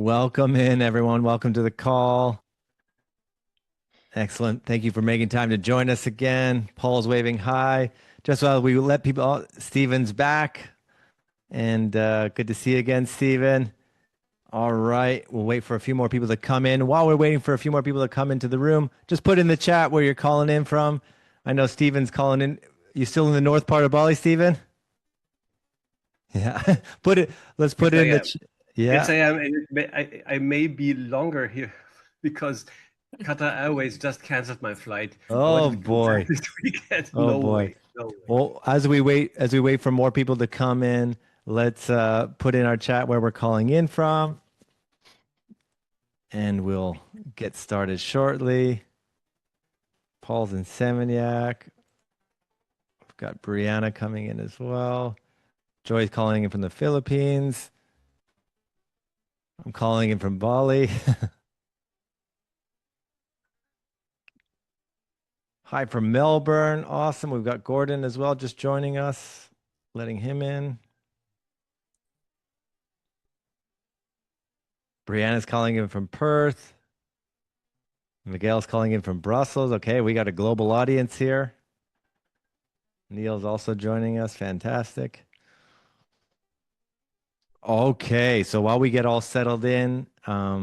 Welcome in, everyone. Welcome to the call. Excellent. Thank you for making time to join us again. Paul's waving hi. Just while we let people, Stephen's back. And good to see you again, Stephen. All right. We'll wait for a few more people to come in. While we're waiting for a few more people to come into the room, just put in the chat where you're calling in from. I know Stephen's calling in. You still in the north part of Bali, Stephen? Yeah. Let's put Yes, it I in the am. yeah. Yes, I am. I may be longer here because Qatar Airways just canceled my flight. I Oh wanted to come back boy. this weekend. Oh No boy. way. No way. Well, as we wait for more people to come in, let's put in our chat where we're calling in from, and we'll get started shortly. Paul's in Seminyak. We've got Brianna coming in as well. Joy's calling in from the Philippines. I'm calling in from Bali. Hi from Melbourne. Awesome. We've got Gordon as well, just joining us, letting him in. Brianna's calling in from Perth. Miguel's calling in from Brussels. Okay, we got a global audience here. Neil's also joining us. Fantastic. Okay, so while we get all settled in, let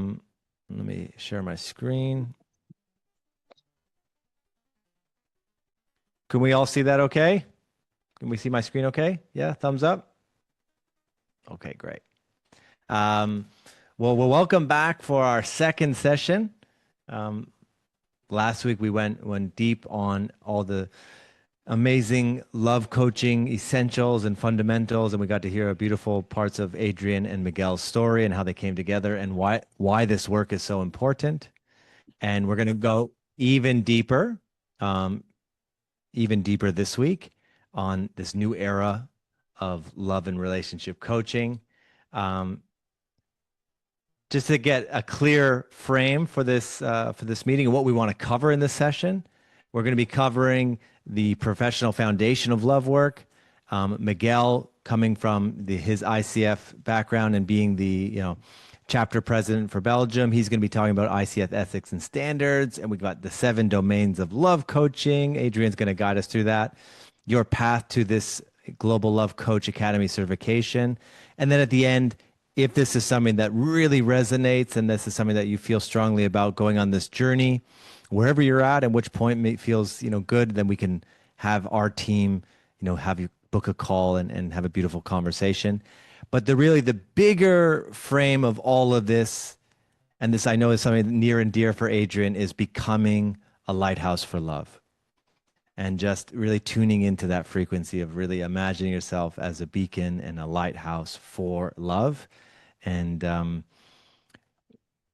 me share my screen. Can we all see that okay? Can we see my screen okay? Yeah, thumbs up? Okay, great. Well, welcome back for our second session. Last week we went deep on all the amazing love coaching essentials and fundamentals, and we got to hear beautiful parts of Adriane and Miguel's story and how they came together and why this work is so important. And we're going to go even deeper, um, even deeper this week on this new era of love and relationship coaching. Just to get a clear frame for this meeting and what we want to cover in this session, we're going to be covering the professional foundation of love work. Miguel, coming from his ICF background and being the chapter president for Belgium, he's going to be talking about ICF ethics and standards. And we've got the 7 domains of love coaching. Adriane's going to guide us through that. Your path to this Global Love Coach Academy certification. And then at the end, if this is something that really resonates and this is something that you feel strongly about going on this journey, wherever you're at and which point it feels good, then we can have our team have you book a call and have a beautiful conversation. But the bigger frame of all of this, and this I know is something near and dear for Adriane, is becoming a lighthouse for love, and just really tuning into that frequency of really imagining yourself as a beacon and a lighthouse for love. And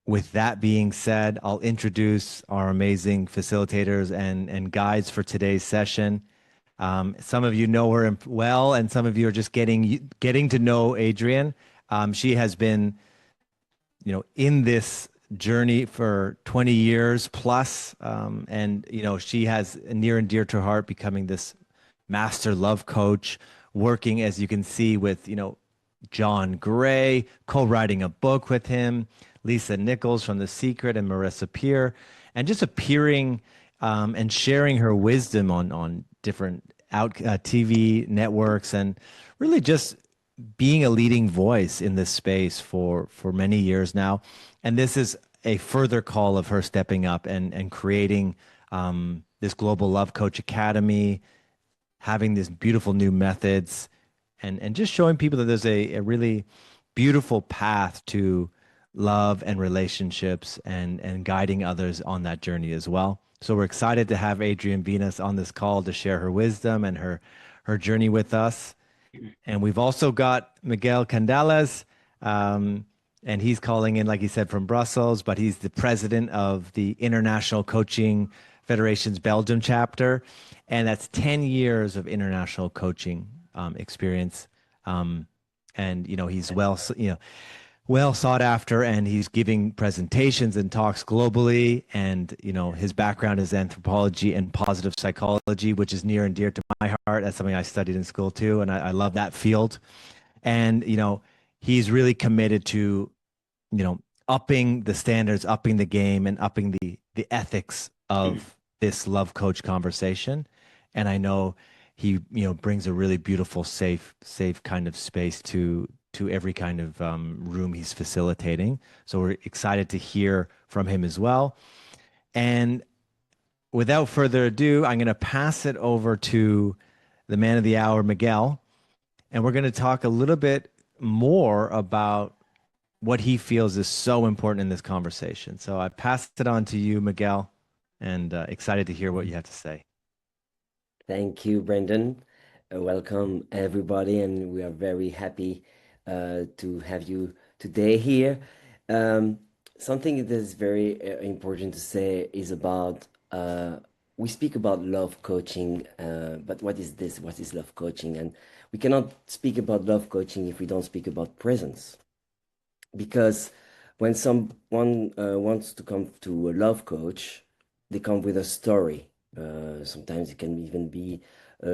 with that being said, I'll introduce our amazing facilitators and guides for today's session. Some of you know her well, and some of you are just getting to know Adriane. She has been, in this journey for 20 years plus, and she has near and dear to her heart becoming this master love coach, working, as you can see, with John Gray, co-writing a book with him, Lisa Nichols from The Secret, and Marissa Peer, and just appearing and sharing her wisdom on different TV networks, and really just being a leading voice in this space for many years now. And this is a further call of her stepping up and creating this Global Love Coach Academy, having these beautiful new methods, and just showing people that there's a really beautiful path to love and relationships, and guiding others on that journey as well. So we're excited to have Adriane Venus on this call to share her wisdom and her journey with us. And we've also got Miguel Candelas, and he's calling in, like he said, from Brussels, but he's the president of the International Coaching Federation's Belgium chapter. And that's 10 years of international coaching experience. And, he's well sought after, and he's giving presentations and talks globally. And his background is anthropology and positive psychology, which is near and dear to my heart. That's something I studied in school too, and I love that field. And he's really committed to upping the standards, upping the game, and upping the ethics of this love coach conversation. And I know he, brings a really beautiful, safe kind of space to every kind of room he's facilitating. So we're excited to hear from him as well. And without further ado, I'm going to pass it over to the man of the hour, Miguel, and we're going to talk a little bit more about what he feels is so important in this conversation. So I passed it on to you, Miguel, and excited to hear what you have to say. Thank you, Brendan. Welcome, everybody, and we are very happy to have you today here. Um, Something that is very important to say is about we speak about love coaching, but what is this? What is love coaching? And we cannot speak about love coaching if we don't speak about presence, because when someone wants to come to a love coach, they come with a story. Sometimes it can even be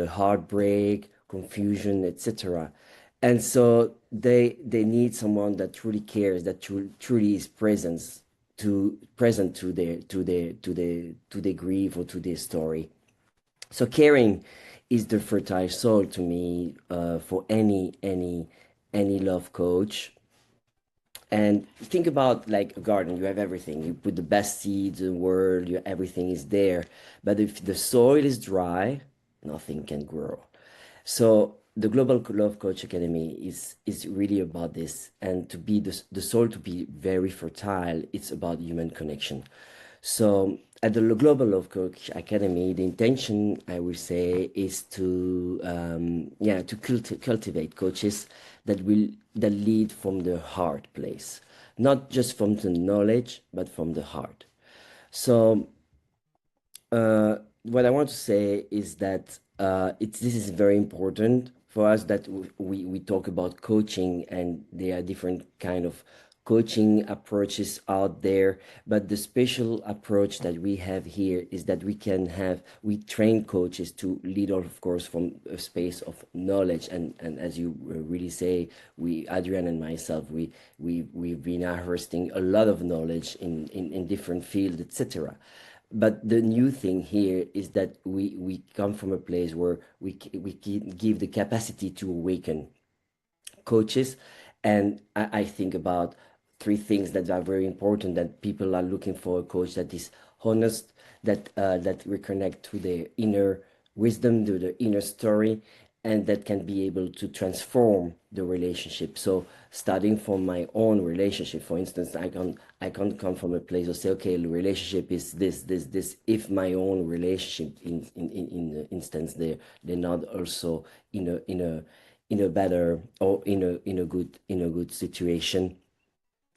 heartbreak, confusion, etc. And so they need someone that truly cares, that truly is present to their grief or to their story. So caring is the fertile soil to me for any love coach. And think about like a garden, you have everything. You put the best seeds in the world, everything is there. But if the soil is dry, nothing can grow. So the Global Love Coach Academy is really about this. And to be the soil to be very fertile, it's about human connection. So at the Global Love Coach Academy, the intention, I will say, is to cultivate coaches that lead from the heart place, not just from the knowledge, but from the heart. So what I want to say is that this is very important for us that we talk about coaching, and there are different kind of coaching approaches out there, but the special approach that we have here is that we train coaches to lead, of course, from a space of knowledge, and as you really say, Adriane and myself, we've been harvesting a lot of knowledge in different fields, etc. But the new thing here is that we come from a place where we give the capacity to awaken coaches. And I think about three things that are very important, that people are looking for: a coach that is honest, that reconnect to their inner wisdom, to the inner story, and that can be able to transform the relationship. So starting from my own relationship, for instance, I can't come from a place of say, okay, the relationship is this. If my own relationship in the instance, they're not also in a better or in a good situation.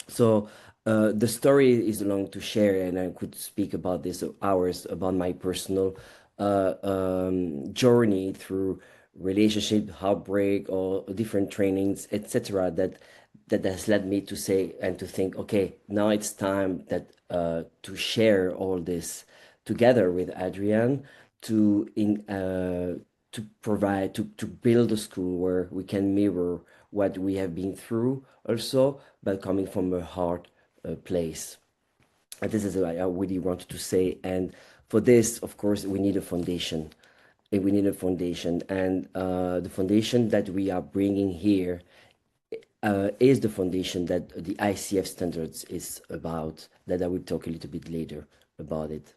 So the story is long to share, and I could speak about this hours, about my personal journey through relationship, heartbreak, or different trainings, etc. That has led me to say and to think, okay, now it's time that to share all this together with Adriane to provide to build a school where we can mirror what we have been through also, but coming from a heart place. And this is what I really wanted to say. And for this, of course, we need a foundation. And we need a foundation, and the foundation that we are bringing here is the foundation that the ICF standards is about, that I will talk a little bit later about it.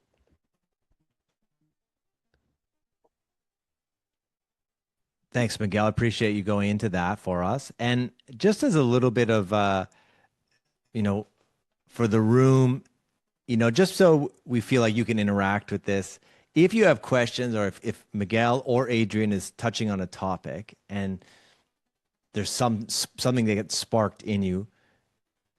Thanks, Miguel. I appreciate you going into that for us. And just as a little bit of, for the room, just so we feel like you can interact with this, if you have questions, or if Miguel or Adriane is touching on a topic and there's something that gets sparked in you,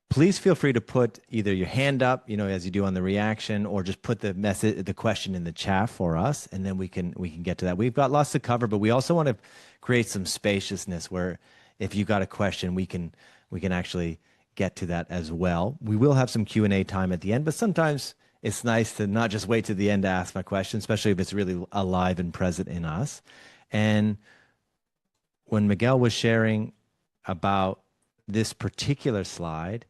please feel free to put either your hand up, as you do on the reaction, or just put the question in the chat for us, and then we can get to that. We've got lots to cover, but we also want to create some spaciousness where if you got a question, we can actually get to that as well. We will have some Q&A time at the end, but sometimes it's nice to not just wait to the end to ask my question, especially if it's really alive and present in us. And when Miguel was sharing about this particular slide,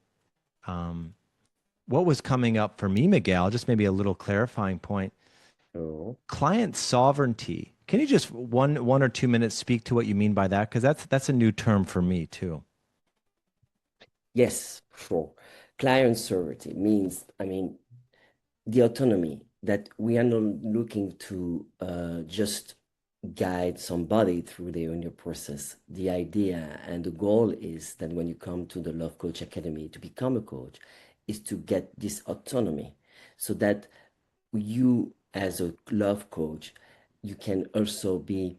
what was coming up for me, Miguel, just maybe a little clarifying point, Oh, client sovereignty. Can you just one or 2 minutes speak to what you mean by that? Because that's a new term for me too. yes, sure. Client sovereignty means, the autonomy that we are not looking to just guide somebody through their own process. The idea and the goal is that when you come to the Love Coach Academy to become a coach, is to get this autonomy so that you, as a love coach, you can also be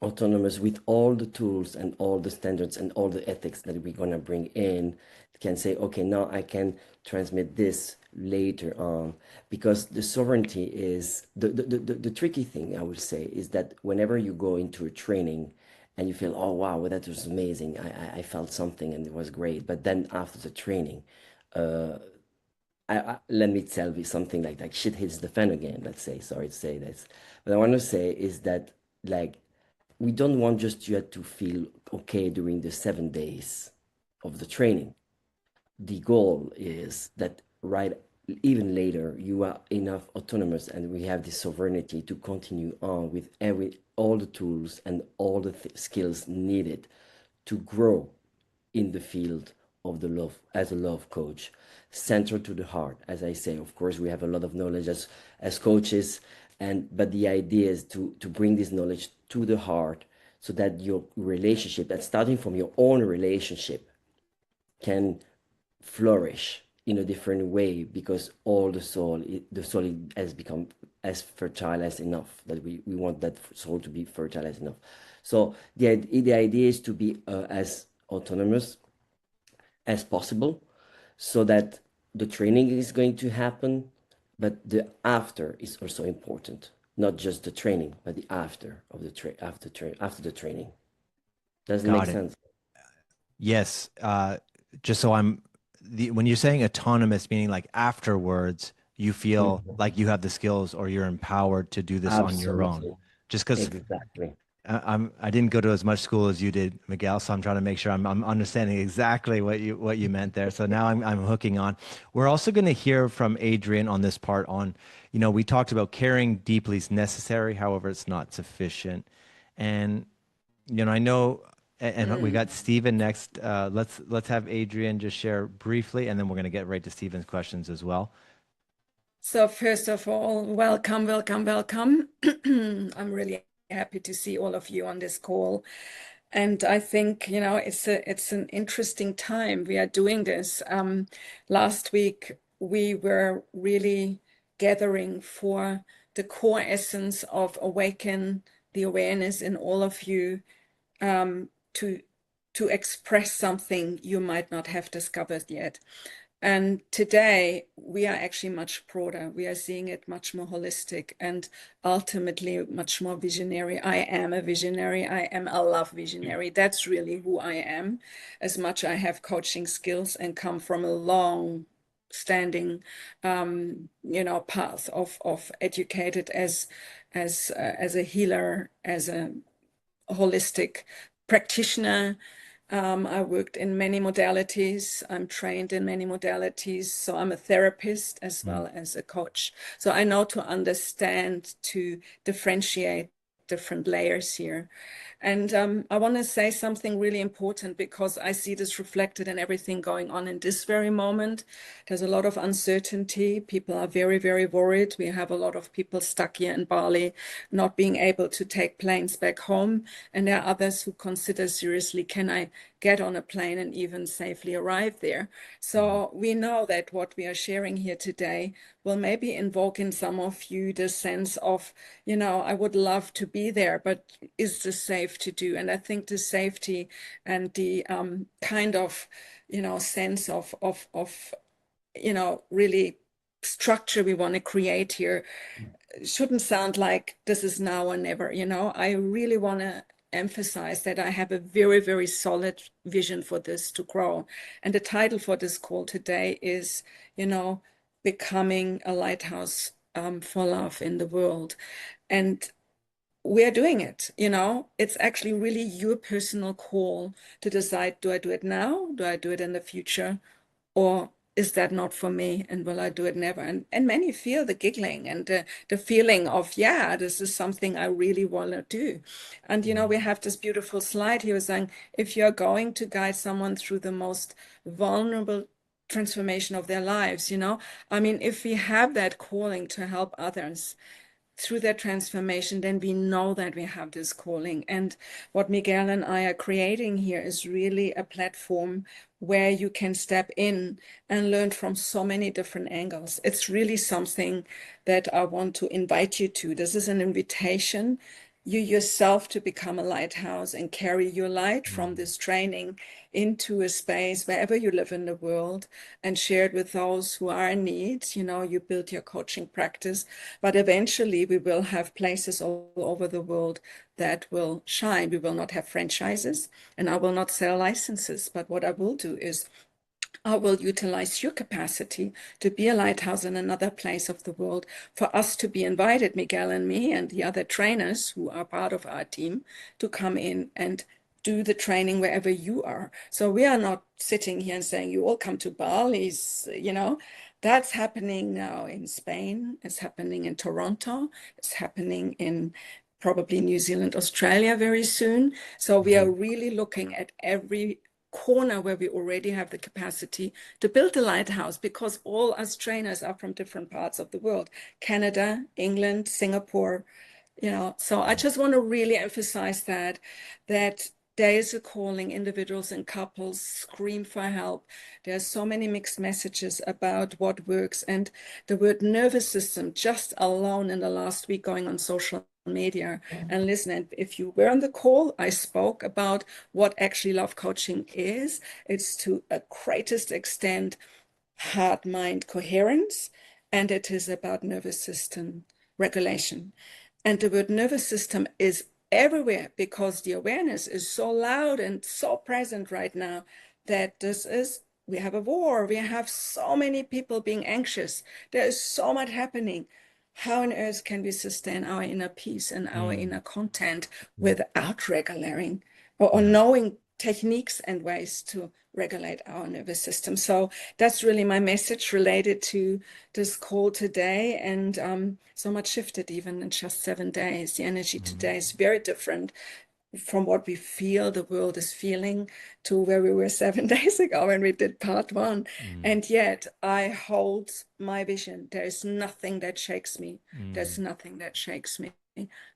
autonomous with all the tools and all the standards and all the ethics that we're going to bring in. Can say, okay, now I can transmit this later on, because the sovereignty is the tricky thing, I would say, is that whenever you go into a training and you feel, oh wow, well, that was amazing, I felt something and it was great, but then after the training, let me tell you something like shit hits the fan again, let's say. Sorry to say this, but I want to say is that, like, we don't want just you to feel okay during the 7 days of the training. The goal is that right even later you are enough autonomous and we have the sovereignty to continue on with all the tools and all the skills needed to grow in the field of the love as a love coach, centered to the heart. As I say, of course, we have a lot of knowledge as coaches, but the idea is to bring this knowledge to the heart so that your relationship, and starting from your own relationship, can flourish in a different way, because all the soul has become as fertile as enough, that we want that soul to be fertile as enough. So the idea is to be as autonomous as possible, so that the training is going to happen, but the after is also important. Not just the training, but the after of the after the training. Does it make Got it. sense? Yes. Just so when you're saying autonomous, meaning like afterwards, you feel Mhm. like you have the skills or you're empowered to do this on your own. Absolutely. Just because Exactly. I didn't go to as much school as you did, Miguel, so I'm trying to make sure I'm understanding exactly what you meant there. So now I'm hooking on. We're also going to hear from Adriane on this part on, we talked about caring deeply is necessary, however, it's not sufficient. And I know, and we got Stephen next. Let's have Adriane just share briefly, and then we're going to get right to Stephen's questions as well. So first of all, welcome, welcome, welcome. I'm really happy to see all of you on this call. And I think, it's an interesting time we are doing this. Last week, we were really gathering for the core essence of awaken the awareness in all of you, to express something you might not have discovered yet. And today we are actually much broader. We are seeing it much more holistic and ultimately much more visionary. I am a visionary. I am a love visionary. That's really who I am. As much I have coaching skills and come from a long standing path of educated as a healer, as a holistic practitioner. I worked in many modalities. I'm trained in many modalities. So I'm a therapist as well as a coach. So I know to understand, to differentiate different layers here. And I want to say something really important, because I see this reflected in everything going on in this very moment. There's a lot of uncertainty. People are very, very worried. We have a lot of people stuck here in Bali, not being able to take planes back home. And there are others who consider seriously, can I get on a plane and even safely arrive there? So we know that what we are sharing here today will maybe invoke in some of you the sense of, I would love to be there, but is this safe to do? And I think the safety and the kind of, sense of really structure we want to create here shouldn't sound like this is now or never. I really want to emphasize that I have a very, very solid vision for this to grow. And the title for this call today is, becoming a lighthouse for love in the world. And we're doing it. It's actually really your personal call to decide, do I do it now? Do I do it in the future? Or is that not for me? And will I do it never? And many feel the giggling and the feeling of, yeah, this is something I really want to do. And, we have this beautiful slide here saying, if you're going to guide someone through the most vulnerable transformation of their lives, I mean, if we have that calling to help others through that transformation, then we know that we have this calling. And what Miguel and I are creating here is really a platform where you can step in and learn from so many different angles. It's really something that I want to invite you to. This is an invitation, you yourself to become a lighthouse and carry your light from this training into a space wherever you live in the world and share it with those who are in need. You build your coaching practice, but eventually we will have places all over the world that will shine. We will not have franchises and I will not sell licenses, but what I will do is I will utilize your capacity to be a lighthouse in another place of the world for us to be invited, Miguel and me and the other trainers who are part of our team, to come in and do the training wherever you are. So we are not sitting here and saying, you all come to Bali's, that's happening now in Spain. It's happening in Toronto. It's happening in probably New Zealand, Australia very soon. So we are really looking at every corner where we already have the capacity to build a lighthouse, because all us trainers are from different parts of the world, Canada, England, Singapore, so I just want to really emphasize that there is a calling. Individuals and couples scream for help. There's so many mixed messages about what works, and the word nervous system just alone in the last week going on social media and listen. If you were on the call, I spoke about what actually love coaching is. It's to a greatest extent heart-mind coherence, and it is about nervous system regulation. And the word nervous system is everywhere because the awareness is so loud and so present right now that we have a war. We have so many people being anxious. There is so much happening. How on earth can we sustain our inner peace and our inner content without regulating or knowing techniques and ways to regulate our nervous system? So that's really my message related to this call today. And so much shifted even in just 7 days. The energy today is very different from what we feel the world is feeling to where we were 7 days ago when we did part one. And yet I hold my vision. There is nothing that shakes me. There's nothing that shakes me.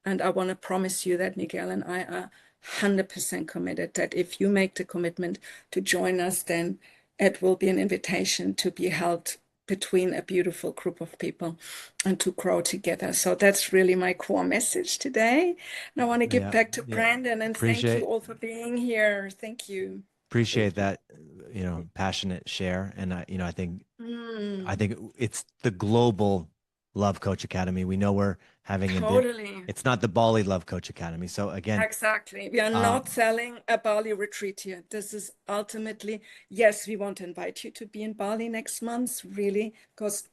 And I want to promise you that Miguel and I are 100% committed, that if you make the commitment to join us, then it will be an invitation to be held between a beautiful group of people and to grow together. So that's really my core message today. And I want to give back to Brandon and thank you all for being here. Thank you. Appreciate that, passionate share. And I think it's the global Love Coach Academy. We know we're having it's not the Bali Love Coach Academy. So again, exactly. We are not selling a Bali retreat here. This is ultimately, yes, we want to invite you to be in Bali next month, really, because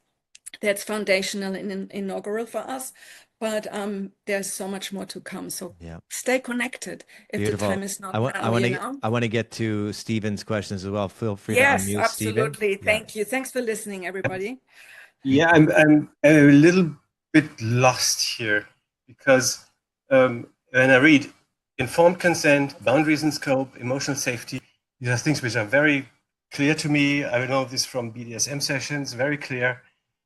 that's foundational and inaugural for us. But there's so much more to come. So stay connected if beautiful. the time is not now, I want to get to Stephen's questions as well. Feel free to unmute, absolutely. Stephen. Thank you. Thanks for listening, everybody. Yeah, I'm a little bit lost here because when I read informed consent, boundaries and scope, emotional safety, these are things which are very clear to me. I know this from BDSM sessions, very clear.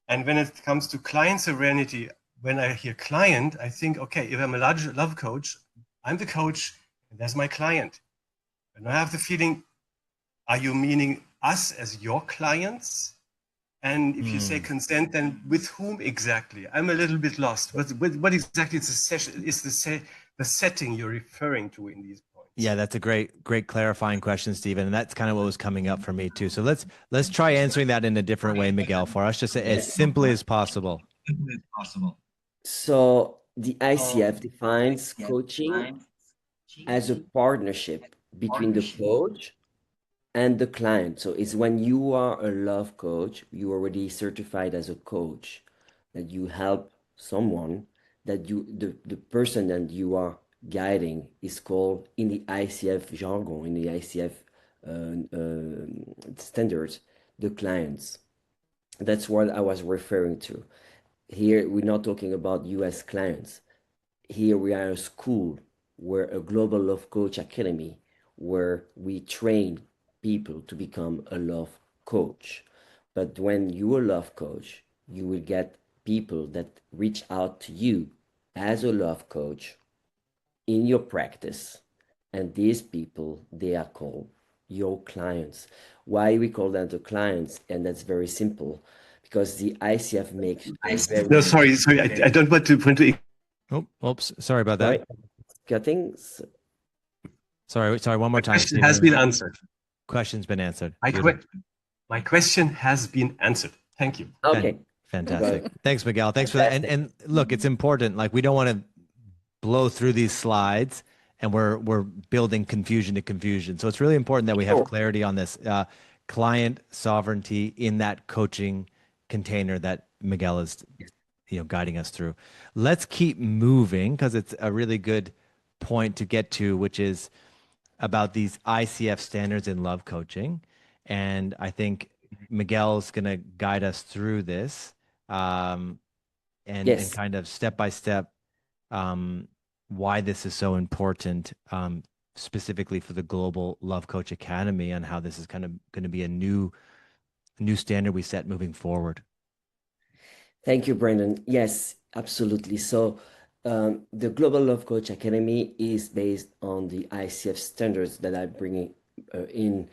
And when it comes to client sovereignty, when I hear client, I think, okay, if I'm a large love coach, I'm the coach and that's my client. And I have the feeling, are you meaning us as your clients? And if you say consent, then with whom exactly? I'm a little bit lost. What exactly is the session? Is the setting you're referring to in these points? Yeah, that's a great clarifying question, Stephen. And that's kind of what was coming up for me too. So let's try answering that in a different way, Miguel, for us, just as simply as possible. So the ICF defines coaching as a partnership between the coach and the client. So it's when you are a love coach, you are already certified as a coach, that you help someone, that the person that you are guiding is called in the ICF jargon, in the ICF standards, the clients. That's what I was referring to. Here, we're not talking about US clients. Here we are a school, where a global love coach academy, where we train people to become a love coach. But when you're a love coach, you will get people that reach out to you as a love coach in your practice. And these people, they are called your clients. Why we call them the clients? And that's very simple, because the ICF makes a very... No, sorry. I don't want to point to. Oh, oops. Sorry about Sorry, that. cutting. Sorry. One more time. Question has been answered. Question's been answered. My question has been answered. Thank you. Okay. Fantastic. Thanks, Miguel. Thanks for that. And look, it's important. Like, we don't want to blow through these slides, and we're building confusion to confusion. So it's really important that we have clarity on this client sovereignty in that coaching container that Miguel is, guiding us through. Let's keep moving, because it's a really good point to get to, which is about these ICF standards in love coaching. And I think Miguel's going to guide us through this, and kind of step by step, why this is so important, specifically for the Global Love Coach Academy, and how this is kind of going to be a new standard we set moving forward. Thank you, Brandon. Yes, absolutely. So the Global Love Coach Academy is based on the ICF standards that I'm bringing in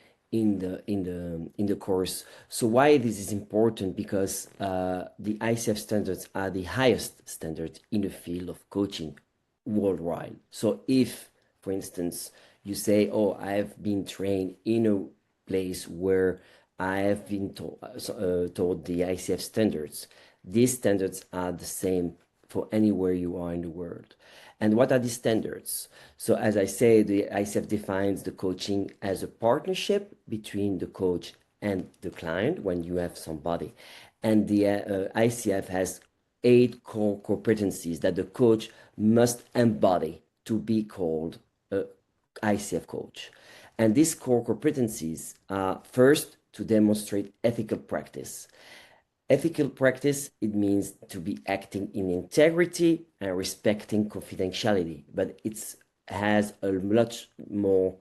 the course. So why this is important? Because the ICF standards are the highest standards in the field of coaching worldwide. So if, for instance, you say, "Oh, I've been trained in a place where I have been taught the ICF standards," these standards are the same for anywhere you are in the world. And what are these standards? So as I say, the ICF defines the coaching as a partnership between the coach and the client when you have somebody. And the ICF has 8 core competencies that the coach must embody to be called a ICF coach. And these core competencies are, first, to demonstrate ethical practice. Ethical practice, it means to be acting in integrity and respecting confidentiality, but it has a much more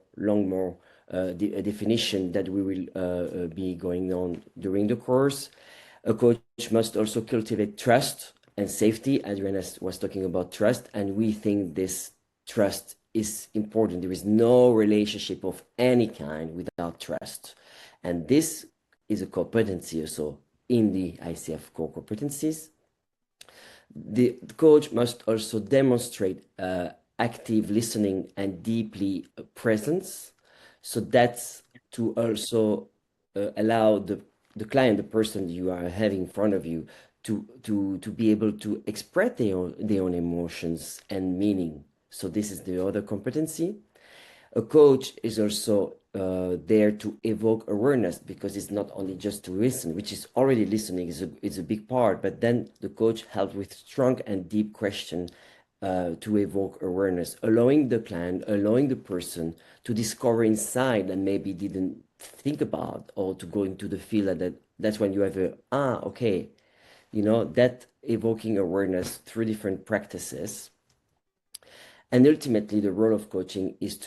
definition that we will be going on during the course. A coach must also cultivate trust and safety. Adriane was talking about trust, and we think this trust is important. There is no relationship of any kind without trust. And this is a competency also in the ICF core competencies. The coach must also demonstrate active listening and deeply presence. So that's to also allow the client, the person you are having in front of you, to be able to express their own emotions and meaning. So this is the other competency. A coach is also there to evoke awareness, because it's not only just to listen, which is already listening is a big part, but then the coach helps with strong and deep question to evoke awareness, allowing the client, allowing the person to discover inside and maybe didn't think about, or to go into the field that's when you have okay, that evoking awareness through different practices. And ultimately, the role of coaching is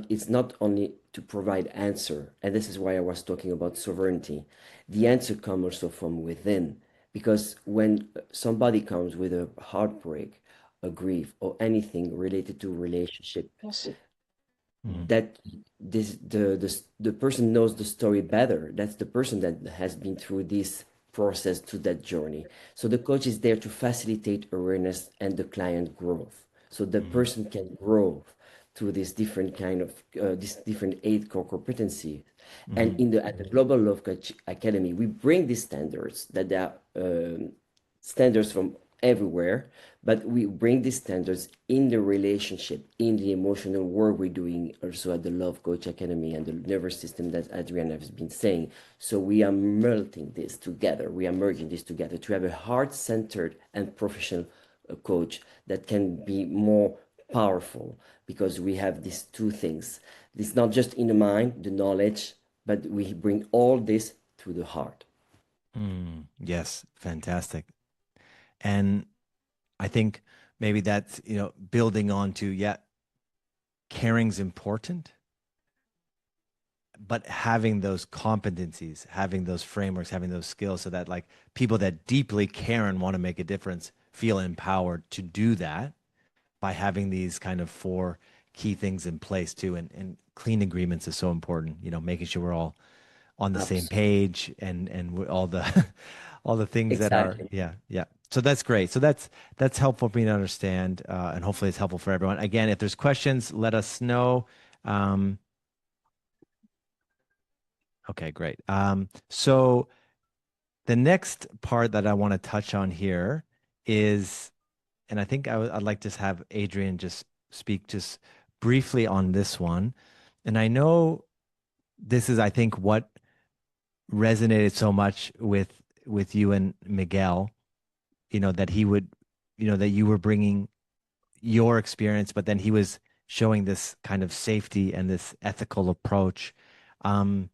it's not only to provide answer, and this is why I was talking about sovereignty. The answer comes also from within, because when somebody comes with a heartbreak, a grief, or anything related to relationship, that the person knows the story better. That's the person that has been through this process, to that journey. So the coach is there to facilitate awareness and the client growth. So the person can grow through this different kind of these different 8 core competencies. And at the Global Love Coach Academy, we bring these standards that are standards from everywhere, but we bring these standards in the relationship, in the emotional work we're doing also at the Love Coach Academy and the nervous system that Adriane has been saying. So we are melting this together. We are merging this together to have a heart-centered and professional coach that can be more powerful, because we have these 2 things. It's not just in the mind, the knowledge, but we bring all this through the heart. Yes, fantastic. And I think maybe that's, building on to, caring's important, but having those competencies, having those frameworks, having those skills so that like people that deeply care and want to make a difference feel empowered to do that by having these kind of 4 key things in place too. And clean agreements is so important, making sure we're all on the same Absolutely. page and all the all the things that are, Exactly. yeah. So that's great. So that's helpful for me to understand, and hopefully it's helpful for everyone. Again, if there's questions, let us know. Okay, great. So the next part that I want to touch on here is, and I think I'd like to have Adriane just speak just briefly on this one. And I know this is, I think, what resonated so much with you and Miguel, that he would, that you were bringing your experience, but then he was showing this kind of safety and this ethical approach. And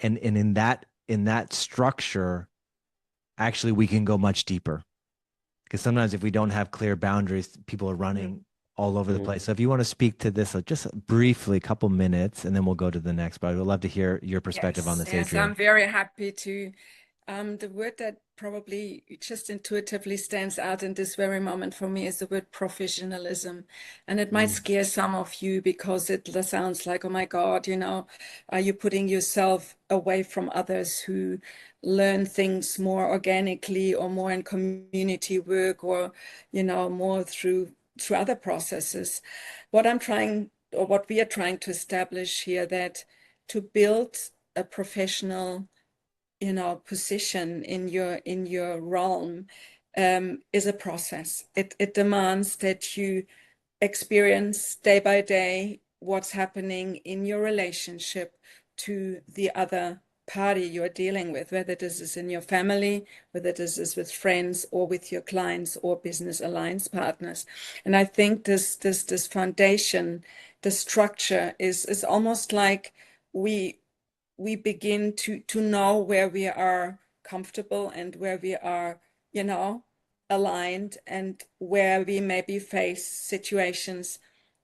in that structure, actually we can go much deeper, because sometimes if we don't have clear boundaries, people are running all over the place. So if you want to speak to this just briefly, a couple minutes, and then we'll go to the next, but I would love to hear your perspective on this, Yes, Adriane. I'm very happy to. The word that probably just intuitively stands out in this very moment for me is the word professionalism. And it might scare some of you because it sounds like, oh my God, are you putting yourself away from others who learn things more organically or more in community work or, more through other processes. What we are trying to establish here, that to build a professional position in your realm is a process. It demands that you experience day by day what's happening in your relationship to the other party you're dealing with, whether this is in your family, whether this is with friends or with your clients or business alliance partners. And I think this foundation, the structure is almost like we begin to know where we are comfortable and where we are, aligned, and where we maybe face situations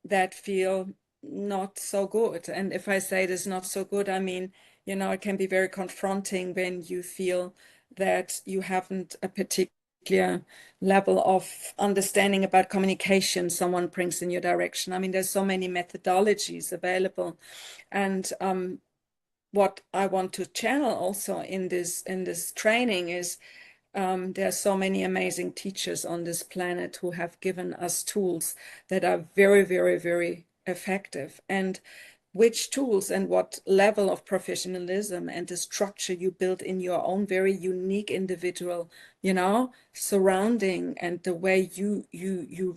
that feel not so good. And if I say this not so good, I mean, it can be very confronting when you feel that you haven't a particular level of understanding about communication someone brings in your direction. I mean, there's so many methodologies available. And what I want to channel also in this training is there are so many amazing teachers on this planet who have given us tools that are very, very, very effective. And which tools and what level of professionalism and the structure you build in your own very unique individual, surrounding, and the way you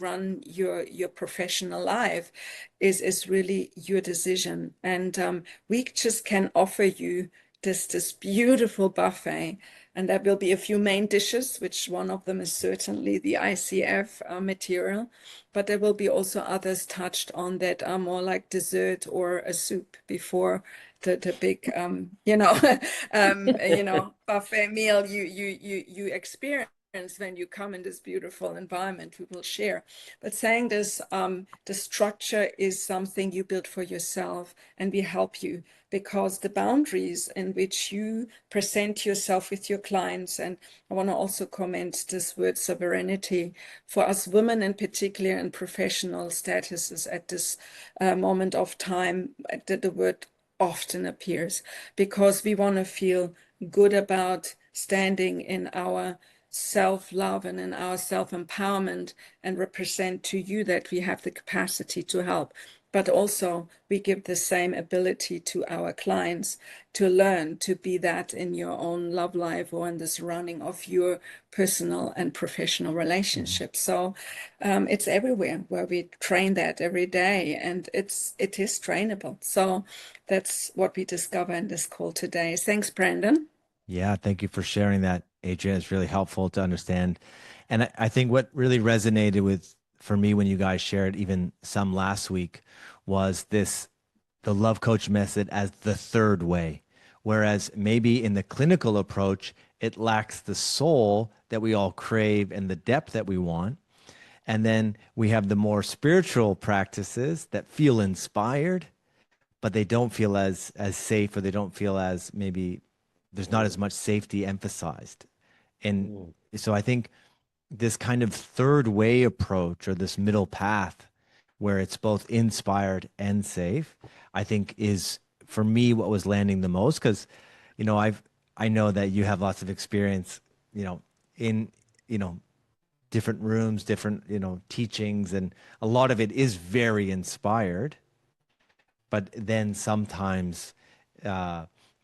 run your professional life is really your decision. And we just can offer you this beautiful buffet. And there will be a few main dishes, which one of them is certainly the ICF material, but there will be also others touched on that are more like dessert or a soup before the big buffet meal you experience when you come in this beautiful environment we will share. But saying this, the structure is something you build for yourself, and we help you, because the boundaries in which you present yourself with your clients, and I want to also comment this word sovereignty for us women in particular in professional statuses at this moment of time, the word often appears, because we want to feel good about standing in our self-love and in our self-empowerment, and represent to you that we have the capacity to help. But also we give the same ability to our clients to learn to be that in your own love life or in the surrounding of your personal and professional relationships. So it's everywhere where we train that every day, and it is trainable. So that's what we discover in this call today. Thanks, Brandon. Yeah, thank you for sharing that, Adriane. It's really helpful to understand. And I think what really resonated for me when you guys shared even some last week was the Love Coach method as the third way, Whereas maybe in the clinical approach, it lacks the soul that we all crave and the depth that we want. And then we have the more spiritual practices that feel inspired, but they don't feel as safe, or they don't feel as, maybe there's not as much safety emphasized. And so I think this kind of third way approach, or this middle path where it's both inspired and safe, I think is, for me, what was landing the most. Because, I know that you have lots of experience, in, different rooms, different, teachings, and a lot of it is very inspired. But then sometimes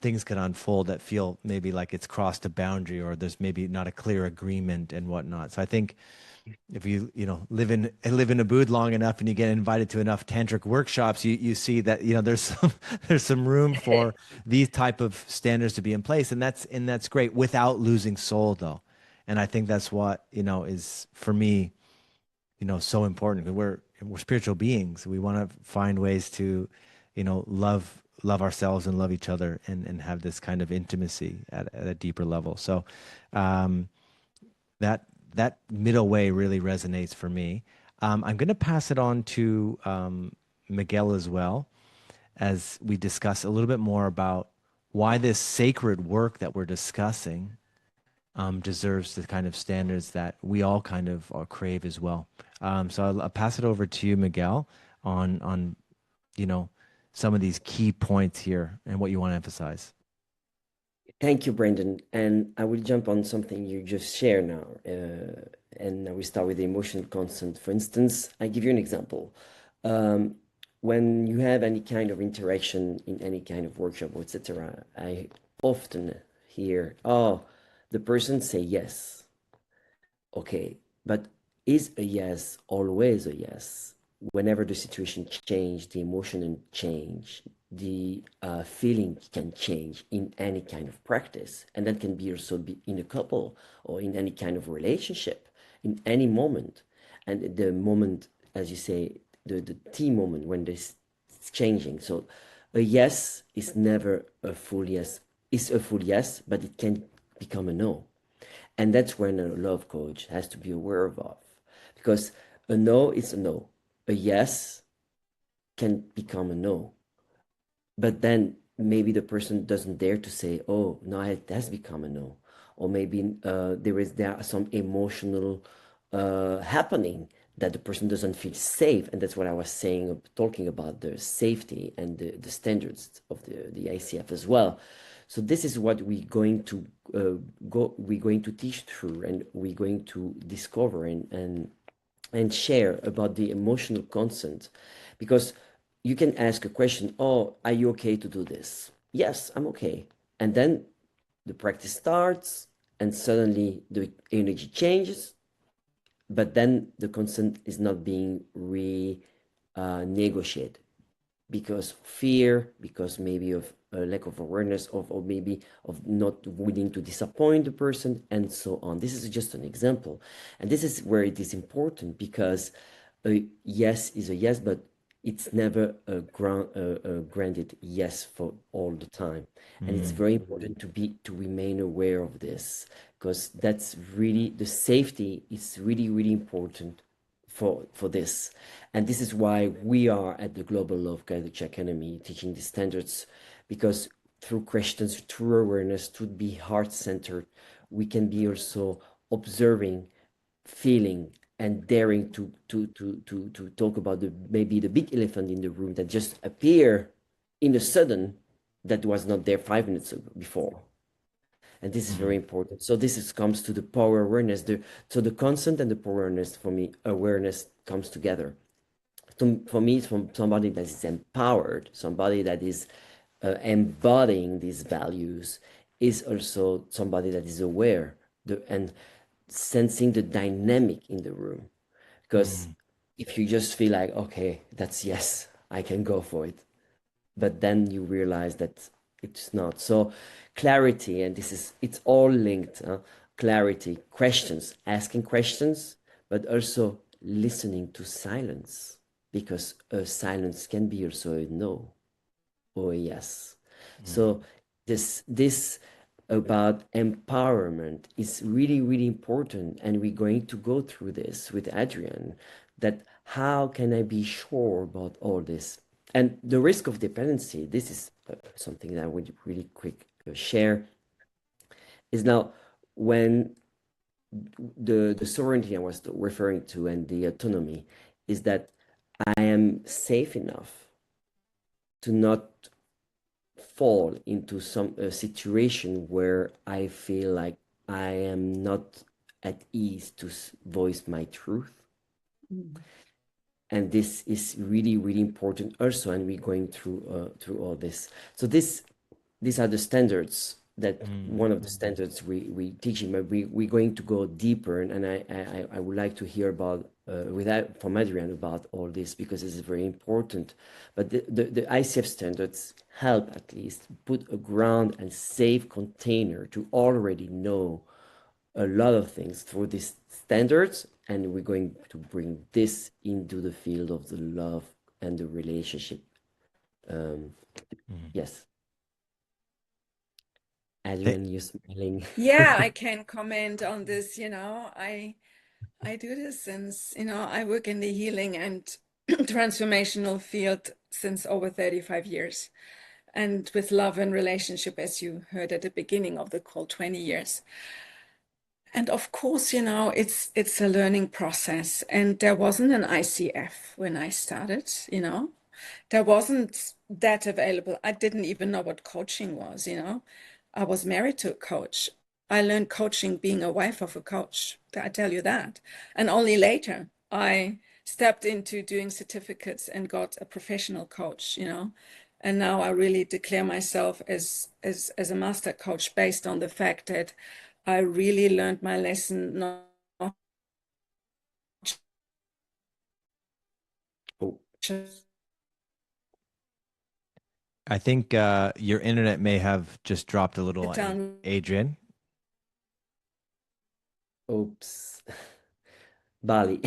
things can unfold that feel maybe like it's crossed a boundary, or there's maybe not a clear agreement and whatnot. So I think if you live in Ubud long enough and you get invited to enough tantric workshops, you see that there's some room for these type of standards to be in place, and that's great, without losing soul though. And I think that's what is, for me, so important, because we're spiritual beings. We want to find ways to love ourselves and love each other, and have this kind of intimacy at a deeper level. So that middle way really resonates for me. I'm going to pass it on to Miguel as well, as we discuss a little bit more about why this sacred work that we're discussing deserves the kind of standards that we all kind of crave as well. So I'll pass it over to you, Miguel, on some of these key points here and what you want to emphasize. Thank you, Brendan. And I will jump on something you just shared now. And I will start with the emotional consent. For instance, I give you an example. When you have any kind of interaction in any kind of workshop, etc., I often hear, oh, the person say yes. Okay, but is a yes always a yes? Whenever the situation change, the emotion change, the feeling can change in any kind of practice. And that can be also be in a couple or in any kind of relationship, in any moment. And the moment, as you say, the T moment when this is changing. So a yes is never a full yes. It's a full yes, but it can become a no. And that's when a love coach has to be aware of. Because a no is a no. A yes can become a no. But then maybe the person doesn't dare to say, oh, no, it has become a no. Or maybe there are some emotional happening that the person doesn't feel safe. And that's what I was saying, talking about the safety and the standards of the ICF as well. So this is what we're going to teach through, and we're going to discover and share about the emotional consent. Because you can ask a question, oh, are you okay to do this? Yes, I'm okay. And then the practice starts, and suddenly the energy changes, but then the consent is not being negotiated because fear, because maybe of a lack of awareness of, or maybe of not willing to disappoint the person, and so on. This is just an example. And this is where it is important, because a yes is a yes, but it's never a granted yes for all the time. And it's very important to remain aware of this, because that's really, the safety is really, really important for this. And this is why we are at the Global Love Coach Academy teaching the standards, because through questions, through awareness, to be heart-centered, we can be also observing, feeling, and daring to talk about maybe the big elephant in the room that just appear in a sudden, that was not there 5 minutes before. And this is very important. So comes to the power awareness. So the consent and the power awareness, for me, awareness comes together. For me, it's from somebody that is empowered, somebody that is embodying these values, is also somebody that is aware and sensing the dynamic in the room. Because if you just feel like, okay, that's yes, I can go for it, but then you realize that it's not. So clarity, and it's all linked. Clarity, questions, asking questions, but also listening to silence, because a silence can be also a no or a yes. So this about empowerment is really, really important. And we're going to go through this with Adriane, that how can I be sure about all this? And the risk of dependency, this is something that I would really quick share, is now when the sovereignty I was referring to and the autonomy is that I am safe enough to not fall into some situation where I feel like I am not at ease to voice my truth. And this is really, really important also, and we're going through all this. So these are the standards that one of the standards we teaching, but we're going to go deeper, and I would like to hear about from Adriane about all this, because this is very important. But the ICF standards help at least put a ground and safe container to already know a lot of things through these standards, and we're going to bring this into the field of the love and the relationship. Yes. Adriane, you're smiling. Yeah, I can comment on this. I do this since, I work in the healing and transformational field since over 35 years. And with love and relationship, as you heard at the beginning of the call, 20 years. And of course, it's a learning process. And there wasn't an ICF when I started, There wasn't that available. I didn't even know what coaching was, I was married to a coach. I learned coaching being a wife of a coach. I tell you that. And only later I stepped into doing certificates and got a professional coach, And now I really declare myself as a master coach based on the fact that I really learned my lesson not just I think your internet may have just dropped a little, down. Adriane. Oops. Bali.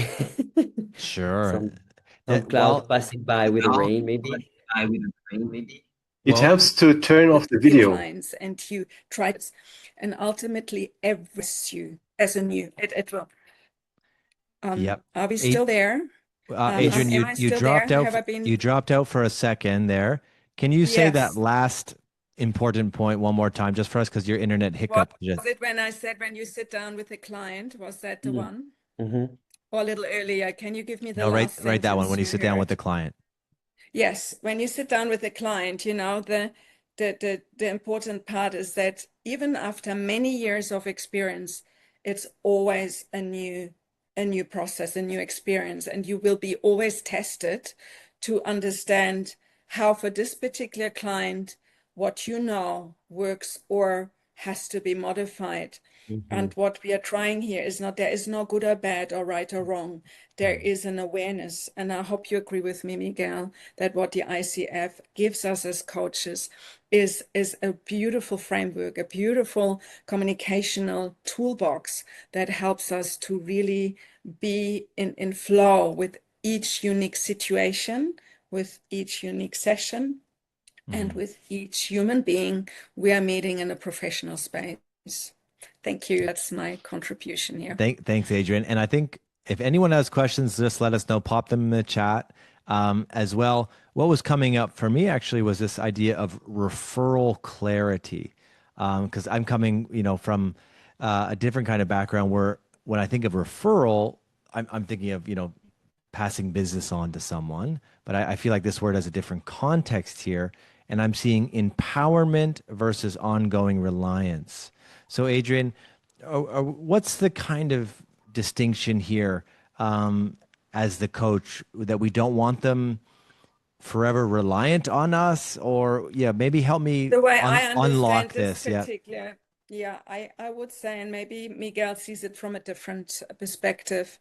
Sure. Some cloud passing by with the rain, maybe. It helps to turn off the video. Lines, and you try it, and ultimately every you as a new it will. Yep. Are we still there? Adriane, am I you still dropped there? out. Have I been? You dropped out for a second there. Can you say that Yes. last important point one more time, just for us, because your internet hiccup? Was it when I said when you sit down with a client? Was that the one? Mm-hmm. Or a little earlier? Can you give me the No, last right that one. sentence When you sit down with the client. Yes, when you sit down with a client, the important part is that even after many years of experience, it's always a new process, a new experience, and you will be always tested to understand how for this particular client, what you know works or has to be modified. And what we are trying here is there is no good or bad or right or wrong. There is an awareness. And I hope you agree with me, Miguel, that what the ICF gives us as coaches is a beautiful framework, a beautiful communicational toolbox that helps us to really be in flow with each unique situation, with each unique session, and with each human being we are meeting in a professional space. Thank you. That's my contribution here. Thanks, Adriane. And I think if anyone has questions, just let us know. Pop them in the chat as well. What was coming up for me actually was this idea of referral clarity, because I'm coming, from a different kind of background where when I think of referral, I'm thinking of, passing business on to someone. But I feel like this word has a different context here. And I'm seeing empowerment versus ongoing reliance. So, Adriane, what's the kind of distinction here as the coach, that we don't want them forever reliant on us? Or, maybe help me the way I unlock understand this this. particular, I would say, and maybe Miguel sees it from a different perspective.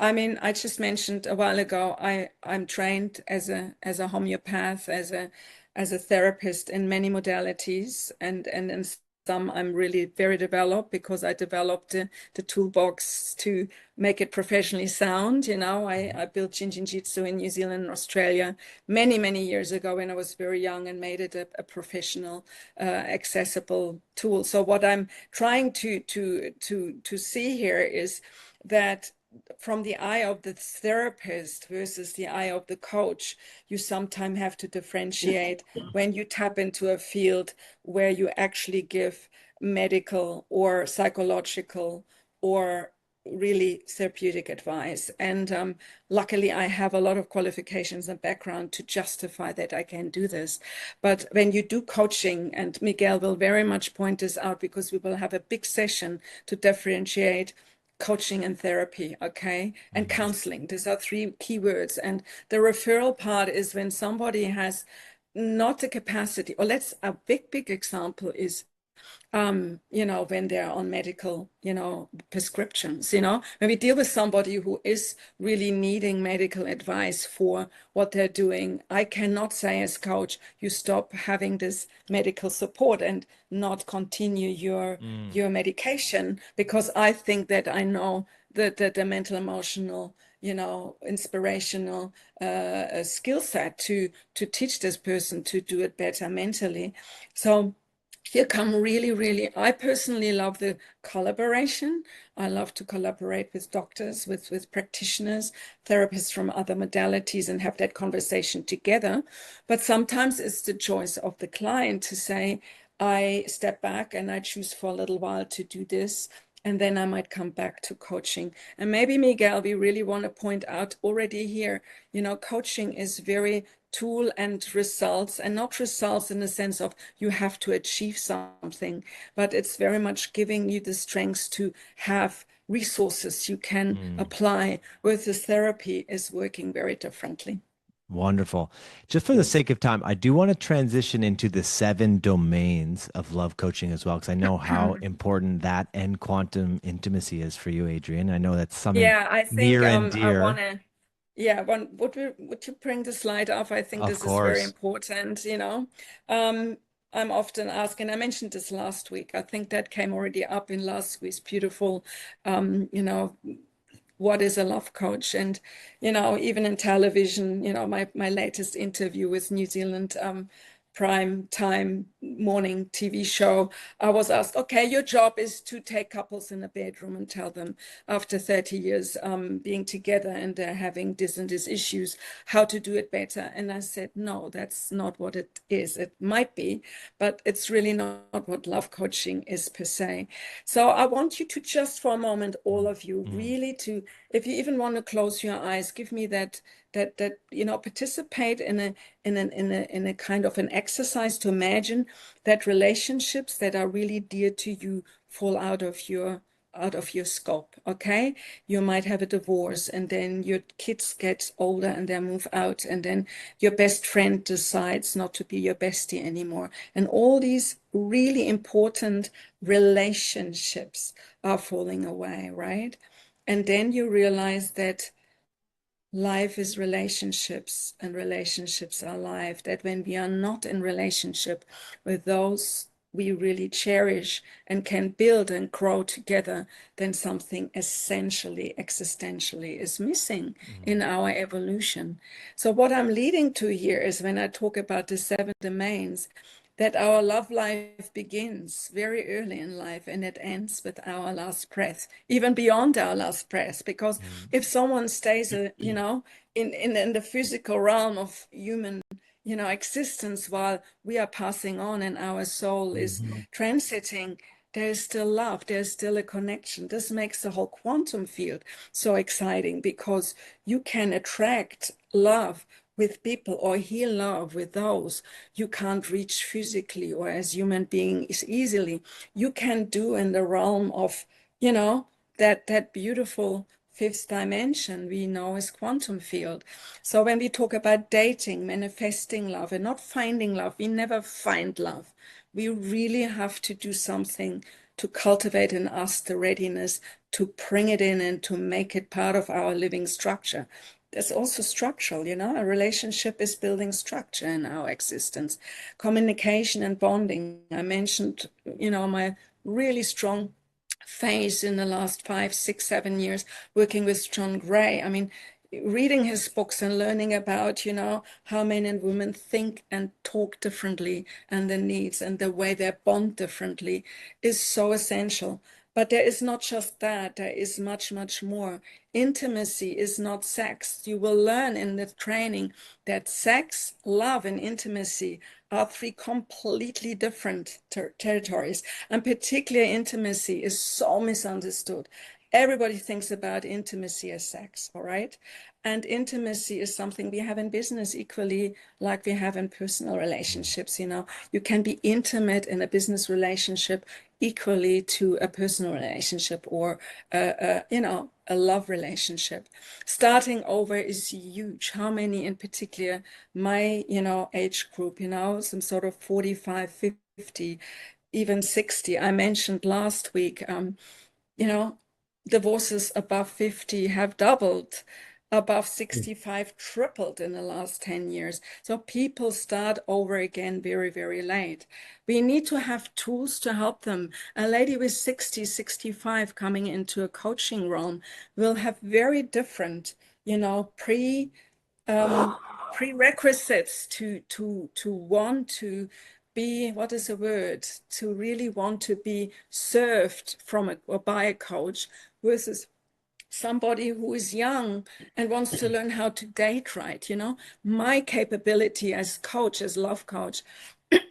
I just mentioned a while ago, I'm trained as a homeopath, as a therapist in many modalities, and in some I'm really very developed because I developed the toolbox to make it professionally sound. You know, I built Jitsu in New Zealand and Australia many, many years ago when I was very young and made it a professional, accessible tool. So what I'm trying to see here is that from the eye of the therapist versus the eye of the coach, you sometimes have to differentiate when you tap into a field where you actually give medical or psychological or really therapeutic advice. And luckily, I have a lot of qualifications and background to justify that I can do this. But when you do coaching, and Miguel will very much point this out because we will have a big session to differentiate coaching and therapy, okay, and counseling. These are three keywords. And the referral part is when somebody has not the capacity, or a big example is you know, when they're on medical, you know, prescriptions, you know, when we deal with somebody who is really needing medical advice for what they're doing, I cannot say as coach, you stop having this medical support and not continue your medication, because I think that I know that the mental, emotional, you know, inspirational skill set to teach this person to do it better mentally. So here come really, I personally love the collaboration. I love to collaborate with doctors, with practitioners, therapists from other modalities, and have that conversation together. But sometimes it's the choice of the client to say, I step back and I choose for a little while to do this, and then I might come back to coaching. And maybe, Miguel, we really want to point out already here, you know, coaching is very tool and results, and not results in the sense of you have to achieve something, but it's very much giving you the strengths to have resources you can apply, versus therapy is working very differently. Wonderful. Just for the sake of time, I do want to transition into the 7 domains of love coaching as well, because I know how important that and quantum intimacy is for you, Adriane. I know that's something I think near and I dear. want to. Would you bring the slide up? I think Of this is very course. important, you know. I'm often asked, and I mentioned this last week, I think that came already up in last week's beautiful, you know, what is a love coach? And, you know, even in television, you know, my latest interview with New Zealand prime time morning TV show, I was asked, okay, your job is to take couples in a bedroom and tell them after 30 years being together and they're having this and this issues, how to do it better. And I said, no, that's not what it is. It might be, but it's really not what love coaching is per se. So I want you to just for a moment, all of you, really to, if you even want to close your eyes, give me that you know, participate in a kind of an exercise to imagine that relationships that are really dear to you fall out of your scope. Okay, you might have a divorce, and then your kids get older and they move out, and then your best friend decides not to be your bestie anymore, and all these really important relationships are falling away, right? And then you realize that life is relationships, and relationships are life, that when we are not in relationship with those we really cherish and can build and grow together, then something essentially, existentially is missing in our evolution. So what I'm leading to here is, when I talk about the 7 domains, that our love life begins very early in life and it ends with our last breath, even beyond our last breath. Because if someone stays, you know, in the physical realm of human, you know, existence while we are passing on and our soul is transiting, there is still love, there's still a connection. This makes the whole quantum field so exciting, because you can attract love with people or heal love with those you can't reach physically or as human beings easily. You can do in the realm of, you know, that beautiful 5th dimension we know as quantum field. So when we talk about dating, manifesting love and not finding love, we never find love. We really have to do something to cultivate in us the readiness to bring it in and to make it part of our living structure. there's also structural, you know, a relationship is building structure in our existence. Communication and bonding. I mentioned, you know, my really strong phase in the last 5, 6, 7 years working with John Gray. I mean, reading his books and learning about, you know, how men and women think and talk differently and their needs and the way they bond differently is so essential. But there is not just that, there is much, much more. Intimacy is not sex. You will learn in the training that sex, love, and intimacy are 3 completely different territories. And particularly intimacy is so misunderstood. Everybody thinks about intimacy as sex, all right? And intimacy is something we have in business equally like we have in personal relationships. You know, you can be intimate in a business relationship equally to a personal relationship or, you know, a love relationship. Starting over is huge. How many in particular, my, you know, age group, you know, some sort of 45, 50, even 60. I mentioned last week, you know, divorces above 50 have doubled, above 65 tripled in the last 10 years. So people start over again very, very late. We need to have tools to help them. A lady with 60, 65 coming into a coaching realm will have very different, you know, prerequisites to want to be, what is the word, to really want to be served from or by a coach versus somebody who is young and wants to learn how to date right. You know, my capability as coach, as love coach,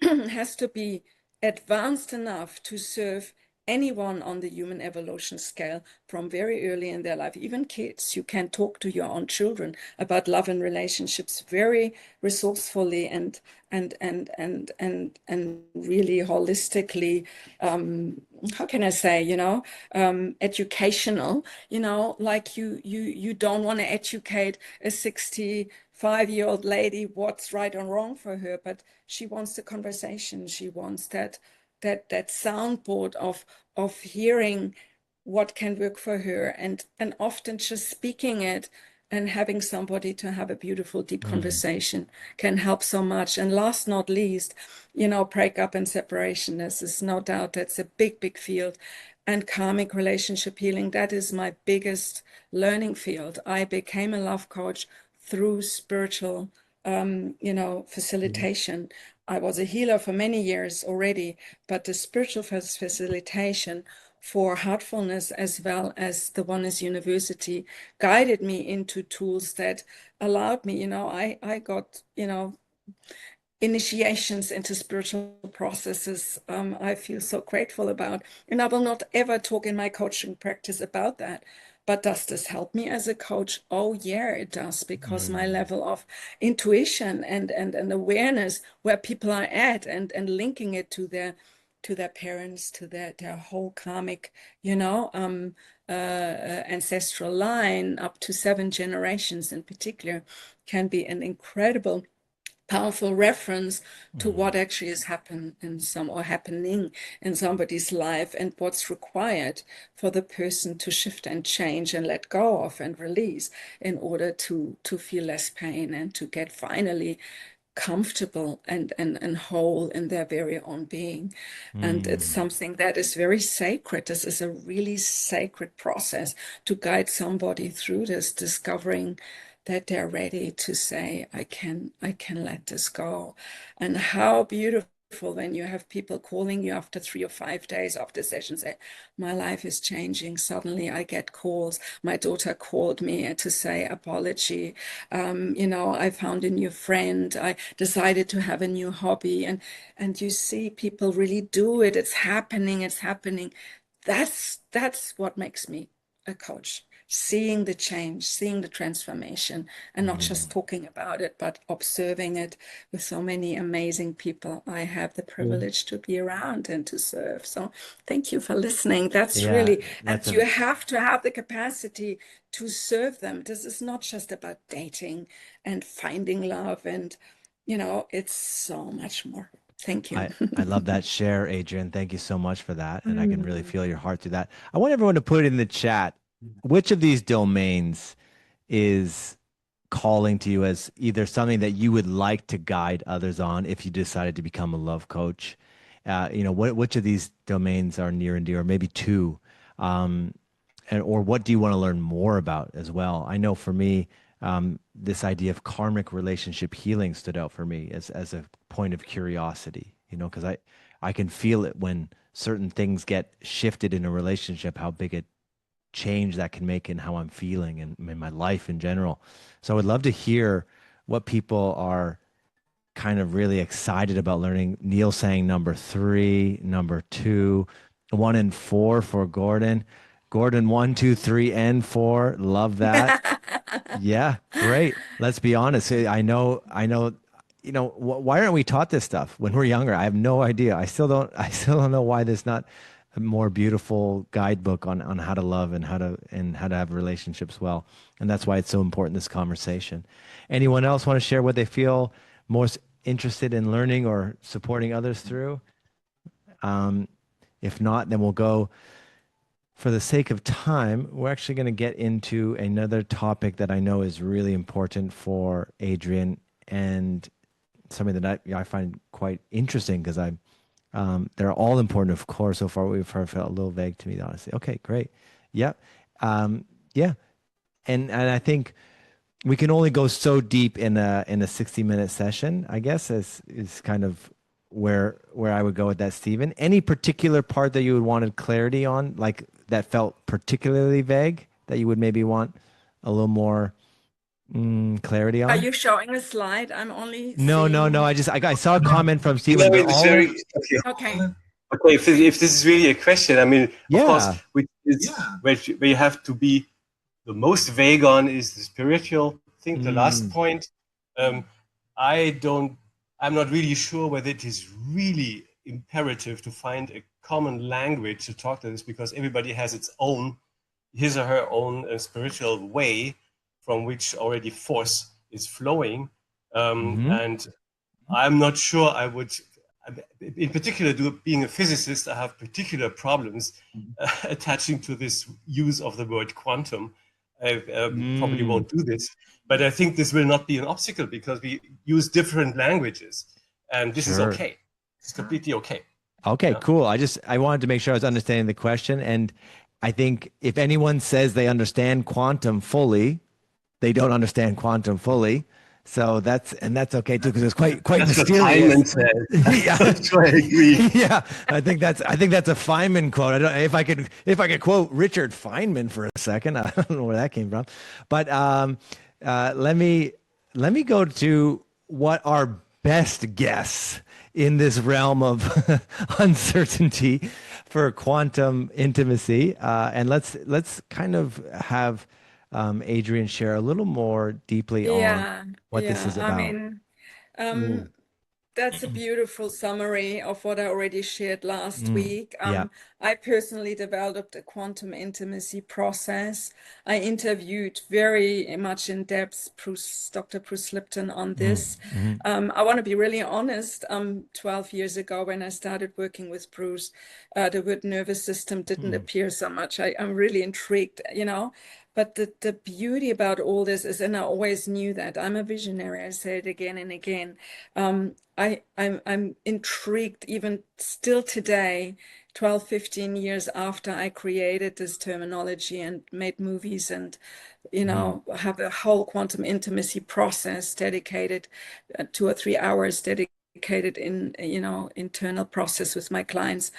has to be advanced enough to serve anyone on the human evolution scale from very early in their life, even kids. You can talk to your own children about love and relationships very resourcefully and really holistically, how can I say, you know, educational, you know, like you don't want to educate a 65-year-old lady what's right or wrong for her, but she wants the conversation. She wants that soundboard of hearing what can work for her, and often just speaking it and having somebody to have a beautiful, deep conversation can help so much. And last not least, you know, breakup and separation. This is no doubt that's a big, big field. And karmic relationship healing, that is my biggest learning field. I became a love coach through spiritual, you know, facilitation. I was a healer for many years already, but the spiritual facilitation for heartfulness as well as the Oneness University guided me into tools that allowed me, you know, I got, you know, initiations into spiritual processes. I feel so grateful about, and I will not ever talk in my coaching practice about that. But does this help me as a coach? Oh yeah, it does, because my level of intuition and awareness where people are at and linking it to their parents, to their whole karmic, you know, ancestral line up to 7 generations in particular, can be an incredible powerful reference to what actually has happened in happening in somebody's life and what's required for the person to shift and change and let go of and release in order to feel less pain and to get finally comfortable and whole in their very own being. And it's something that is very sacred. This is a really sacred process to guide somebody through this, discovering that they're ready to say, I can let this go. And how beautiful when you have people calling you after 3 or 5 days after session, say, my life is changing. Suddenly I get calls. My daughter called me to say apology. You know, I found a new friend. I decided to have a new hobby. And you see people really do it. It's happening. It's happening. That's what makes me a coach. Seeing the change, seeing the transformation, and not just talking about it, but observing it with so many amazing people I have the privilege to be around and to serve. So thank you for listening. That's really, and you have to have the capacity to serve them. This is not just about dating and finding love, and, you know, it's so much more. Thank you. I love that share, Adriane. Thank you so much for that. And I can really feel your heart through that. I want everyone to put in the chat, which of these domains is calling to you as either something that you would like to guide others on if you decided to become a love coach? Which of these domains are near and dear, or maybe two? Or what do you want to learn more about as well? I know for me, this idea of karmic relationship healing stood out for me as a point of curiosity, because I can feel it when certain things get shifted in a relationship, how big a change that can make in how I'm feeling and in my life in general. So I would love to hear what people are kind of really excited about learning. Neil saying number 3, number 2, 1 and 4 for Gordon. Gordon, 1, 2, 3, and 4. Love that. Yeah, great. Let's be honest. Why aren't we taught this stuff when we're younger? I have no idea. I still don't know why there's not a more beautiful guidebook on how to love and how to have relationships well. And that's why it's so important, this conversation. Anyone else want to share what they feel most interested in learning or supporting others through? If not, then we'll go. For the sake of time, we're actually going to get into another topic that I know is really important for Adriane, and something that I find quite interesting, because they're all important, of course. So far, we've heard, felt a little vague to me, honestly. Okay, great. Yep. Yeah. And I think we can only go so deep in a 60-minute session, I guess, is kind of where I would go with that, Stephen. Any particular part that you would wanted clarity on, like that felt particularly vague, that you would maybe want a little more clarity Are on? you showing a slide? I'm only No. seeing. I saw a comment from Stephen, No, but it's all very of, okay. Okay. Okay, if this is really a question, I mean, of course, yeah. which is where you have to be the most vague on is the spiritual. I think the last point, um, I'm not really sure whether it is really imperative to find a common language to talk to this, because everybody has his or her own spiritual way from which already force is flowing. And I'm not sure I would, in particular, being a physicist, I have particular problems attaching to this use of the word quantum. I probably won't do this, but I think this will not be an obstacle because we use different languages, and this is Sure. okay. It's completely okay. Okay, cool. I wanted to make sure I was understanding the question. And I think if anyone says they understand quantum fully, they don't understand quantum fully. So that's okay too, because it's quite That's what mysterious. Feynman says. Yeah. So I agree. Yeah, I think that's a Feynman quote. I don't if I could quote Richard Feynman for a second. I don't know where that came from, but let me go to what our best guess in this realm of uncertainty for quantum intimacy, and let's kind of have Adriane share a little more deeply on what this is I about. mean, that's a beautiful summary of what I already shared last week. Yeah. I personally developed a quantum intimacy process. I interviewed very much in depth Dr. Bruce Lipton on this. I want to be really honest. 12 years ago, when I started working with Bruce, the word nervous system didn't appear so much. I'm really intrigued, But the beauty about all this is, and I always knew that, I'm a visionary, I say it again and again. I'm intrigued even still today, 12, 15 years after I created this terminology and made movies and, have a whole quantum intimacy process dedicated, 2 or 3 hours dedicated in, internal process with my clients.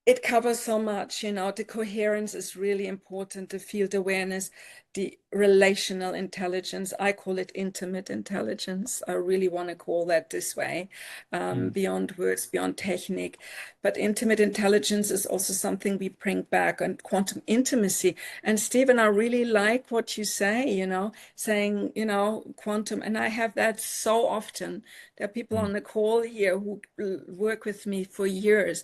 It covers so much, the coherence is really important, the field awareness, the relational intelligence. I call it intimate intelligence. I really want to call that this way, beyond words, beyond technique. But intimate intelligence is also something we bring back, and quantum intimacy. And Stephen, I really like what you say, saying, quantum, and I have that so often. There are people on the call here who work with me for years.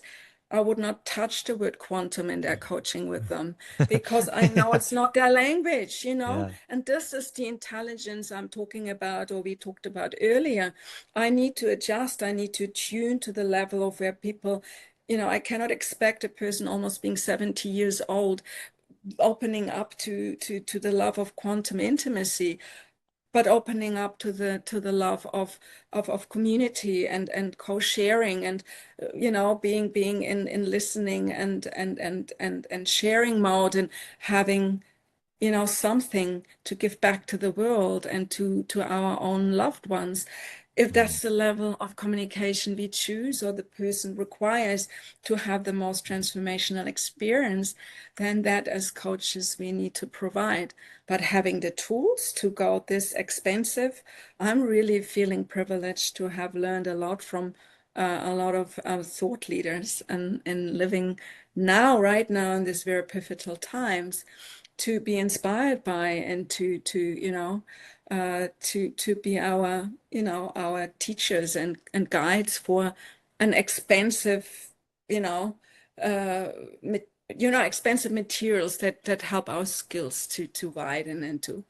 I would not touch the word quantum in their coaching with them because I know it's not their language, Yeah. And this is the intelligence I'm talking about, or we talked about earlier. I need to adjust. I need to tune to the level of where people, I cannot expect a person almost being 70 years old opening up to the love of quantum intimacy, but opening up to the love of community and co-sharing, and being in listening and sharing mode, and having something to give back to the world and to our own loved ones. If that's the level of communication we choose or the person requires to have the most transformational experience, then that as coaches we need to provide. But having the tools to go this expensive, I'm really feeling privileged to have learned a lot from a lot of thought leaders, and living right now in these very pivotal times, to be inspired by, and to be our our teachers and guides for an expensive uh, expensive materials that help our skills to widen and to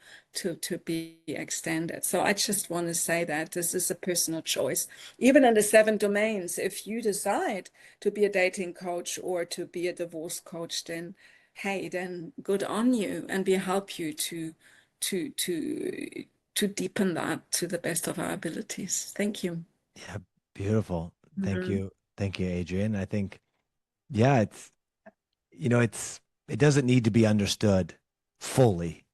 be extended. So I just want to say that this is a personal choice. Even in the 7 domains, if you decide to be a dating coach or to be a divorce coach, then hey, then good on you, and we help you to deepen that to the best of our abilities. Thank you. Yeah, beautiful. Thank Mhm. you. Thank you, Adriane. I think, yeah, it doesn't need to be understood fully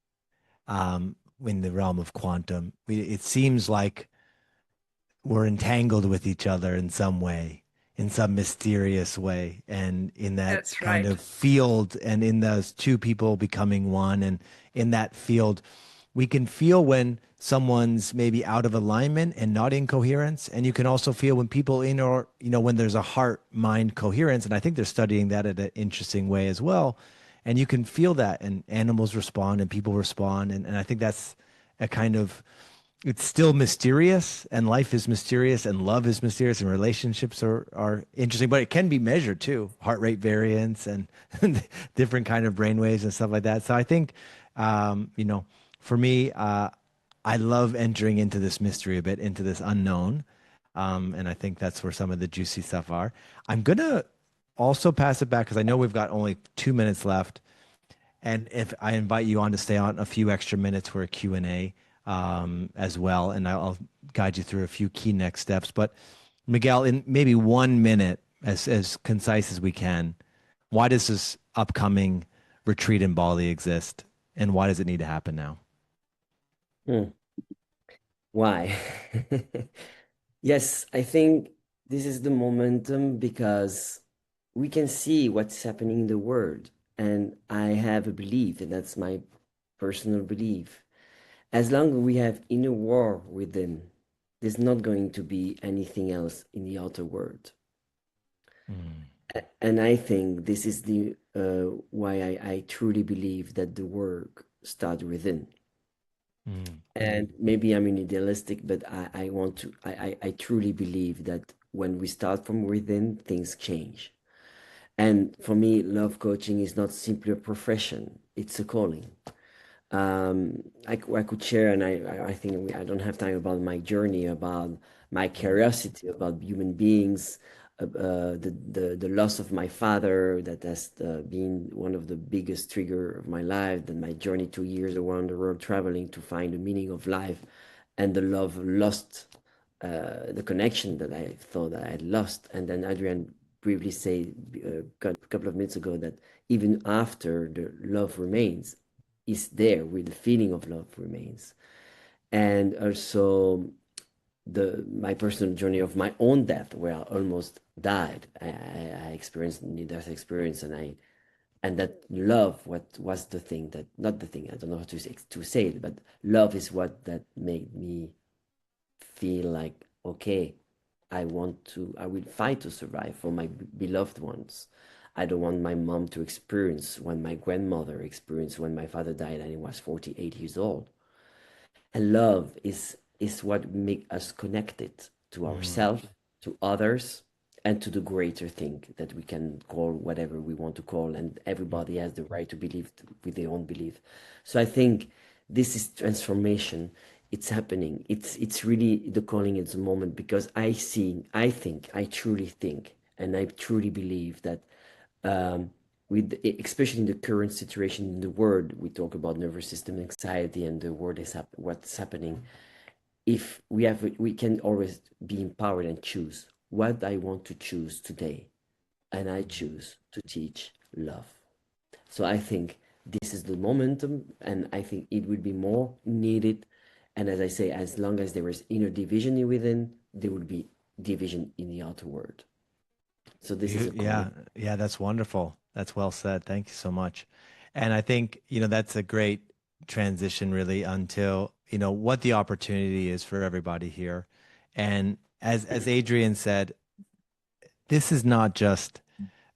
in the realm of quantum. It seems like we're entangled with each other in some way, in some mysterious way, and in that That's kind right. of field, and in those two people becoming one, and in that field, we can feel when someone's maybe out of alignment and not in coherence, and you can also feel when people in, or when there's a heart mind coherence, and I think they're studying that in an interesting way as well, and you can feel that, and animals respond and people respond, and I think that's a kind of, it's still mysterious, and life is mysterious, and love is mysterious, and relationships are interesting, but it can be measured too, heart rate variance and different kind of brain waves and stuff like that. So I think, for me, I love entering into this mystery a bit, into this unknown. And I think that's where some of the juicy stuff are. I'm gonna also pass it back because I know we've got only 2 minutes left. And if I invite you on to stay on a few extra minutes for a Q&A as well, and I'll guide you through a few key next steps. But Miguel, in maybe 1 minute, as concise as we can, why does this upcoming retreat in Bali exist, and why does it need to happen now? Hmm. Why? Yes, I think this is the momentum because we can see what's happening in the world. And I have a belief, and that's my personal belief. As long as we have inner war within, there's not going to be anything else in the outer world. Mm, And I think this is the why I truly believe that the work starts within. mm, And maybe I'm an idealistic, but I want to, I truly believe that when we start from within, things change. And for me, love coaching is not simply a profession, it's a calling. I could share, and I think I don't have time about my journey, about my curiosity about human beings, the loss of my father that has been one of the biggest trigger of my life, then my journey 2 years around the world traveling to find the meaning of life, and the love lost, the connection that I thought that I had lost. And then Adrian briefly said a couple of minutes ago that even after the love remains, is there with the feeling of love remains. And also the my personal journey of my own death, where I almost died. I experienced near-death experience, and that love, what was the thing that, not the thing, I don't know how to say it, but love is what that made me feel like, okay, I will fight to survive for my beloved ones. I don't want my mom to experience when my grandmother experienced when my father died and he was 48 years old. And love is what make us connected to mm, ourselves, to others, and to the greater thing that we can call whatever we want to call. And mm, everybody has the right to believe with their own belief. So I think this is transformation. It's happening. It's really the calling at the moment because I truly think, and I truly believe that um, especially in the current situation in the world, we talk about nervous system anxiety and the world is what's happening. If we can always be empowered and choose what I want to choose today, and I choose to teach love. So I think this is the momentum, and I think it will be more needed. And as I say, as long as there is inner division within, there will be division in the outer world. So this is a Yeah, that's wonderful. That's well said. Thank you so much. And I think, that's a great transition really until, what the opportunity is for everybody here. And as Adriane said, this is not just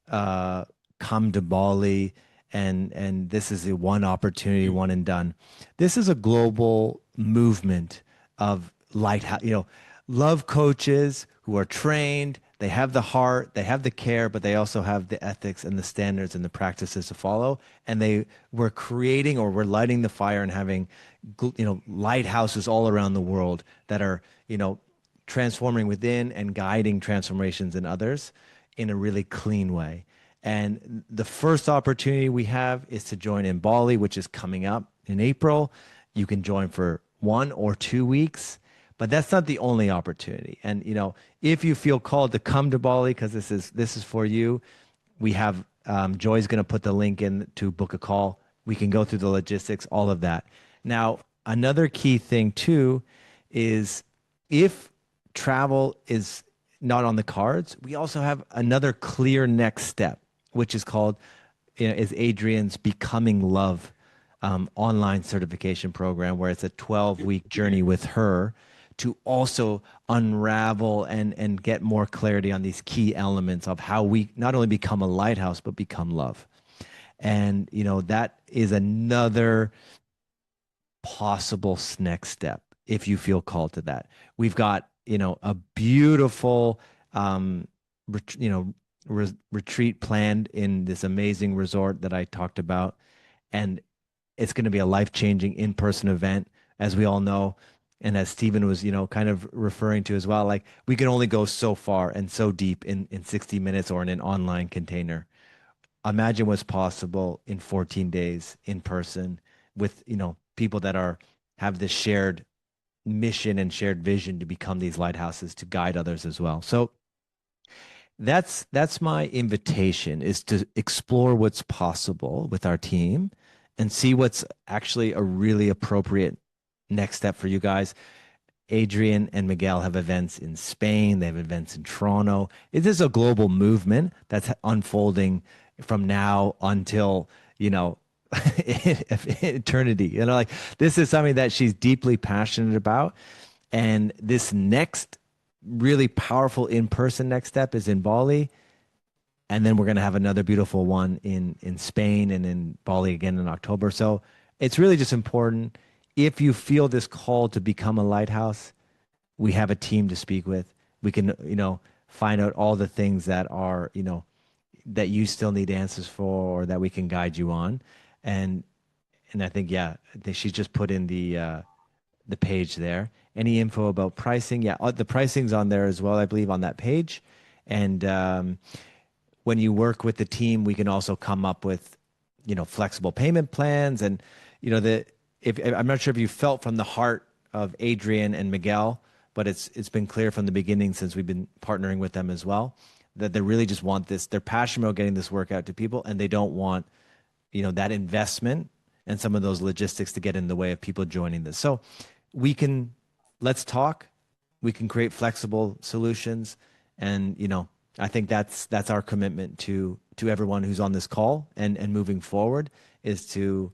come to Bali and this is a one opportunity, one and done. This is a global movement of lighthouse, love coaches who are trained, they have the heart, they have the care, but they also have the ethics and the standards and the practices to follow. And we're creating, or we're lighting the fire and having, lighthouses all around the world that are, transforming within and guiding transformations in others in a really clean way. And the first opportunity we have is to join in Bali, which is coming up in April. You can join for 1 or 2 weeks, but that's not the only opportunity. And if you feel called to come to Bali because this is for you, we have Joy's going to put the link in to book a call. We can go through the logistics, all of that. Now, another key thing too is if travel is not on the cards, we also have another clear next step, which is called, is Adriane's Becoming Love online certification program, where it's a 12-week journey with her to also unravel and get more clarity on these key elements of how we not only become a lighthouse, but become love. And, that is another possible next step if you feel called to that. We've got, a beautiful, retreat planned in this amazing resort that I talked about. And it's going to be a life-changing in-person event, as we all know. And as Stephen was, kind of referring to as well, like we can only go so far and so deep in 60 minutes or in an online container. Imagine what's possible in 14 days in person with, people that have this shared mission and shared vision to become these lighthouses to guide others as well. So that's my invitation, is to explore what's possible with our team and see what's actually a really appropriate next step for you guys. Adriane and Miguel have events in Spain. They have events in Toronto. It is a global movement that's unfolding from now until, eternity. Like this is something that she's deeply passionate about. And this next really powerful in-person next step is in Bali. And then we're going to have another beautiful one in Spain and in Bali again in October. So it's really just important. If you feel this call to become a lighthouse, we have a team to speak with. We can, find out all the things that are, that you still need answers for, or that we can guide you on. And I think, I think she's just put in the page there. Any info about pricing? Yeah, the pricing's on there as well, I believe, on that page. And when you work with the team, we can also come up with, flexible payment plans. And, if I'm not sure if you felt from the heart of Adriane and Miguel, but it's been clear from the beginning, since we've been partnering with them as well, that they really just want this. They're passionate about getting this work out to people, and they don't want, that investment and some of those logistics to get in the way of people joining this. So let's talk. We can create flexible solutions. And, I think that's our commitment to everyone who's on this call and moving forward, is to,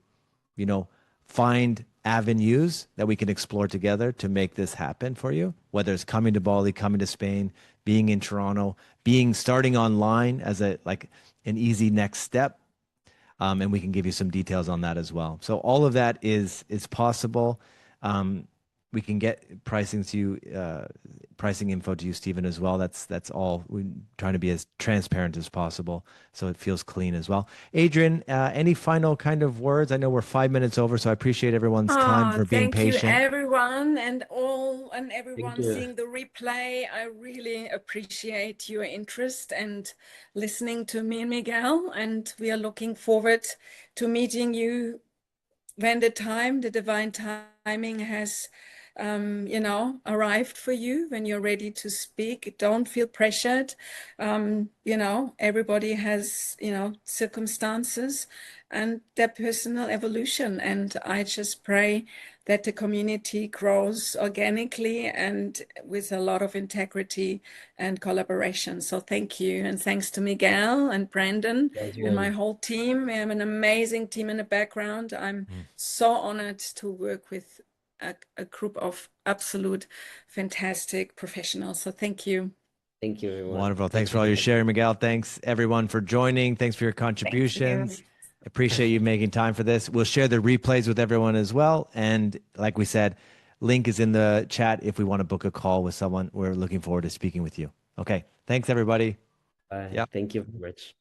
find avenues that we can explore together to make this happen for you, whether it's coming to Bali, coming to Spain, being in Toronto, starting online as an easy next step. And we can give you some details on that as well. So all of that is possible. we can get pricing to you, pricing info to you, Stephen, as well. That's all. We're trying to be as transparent as possible, so it feels clean as well. Adriane, any final kind of words? I know we're 5 minutes over, so I appreciate everyone's time for being Thank you, patient. everyone, and everyone you. seeing the replay. I really appreciate your interest and listening to me and Miguel, and we are looking forward to meeting you when the divine timing has arrived for you, when you're ready to speak. Don't feel pressured. Everybody has, circumstances and their personal evolution. And I just pray that the community grows organically and with a lot of integrity and collaboration. So thank you. And thanks to Miguel and Brandon and my whole team. We have an amazing team in the background. I'm so honored to work with a group of absolute fantastic professionals. So thank you. Thank you, everyone. Wonderful. Thanks for all your sharing, Miguel. Thanks, everyone, for joining. Thanks for your contributions. Appreciate you making time for this. We'll share the replays with everyone as well. And like we said, link is in the chat if we want to book a call with someone. We're looking forward to speaking with you. Okay. Thanks, everybody. Bye. Yep. Thank you very much.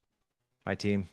Bye, team.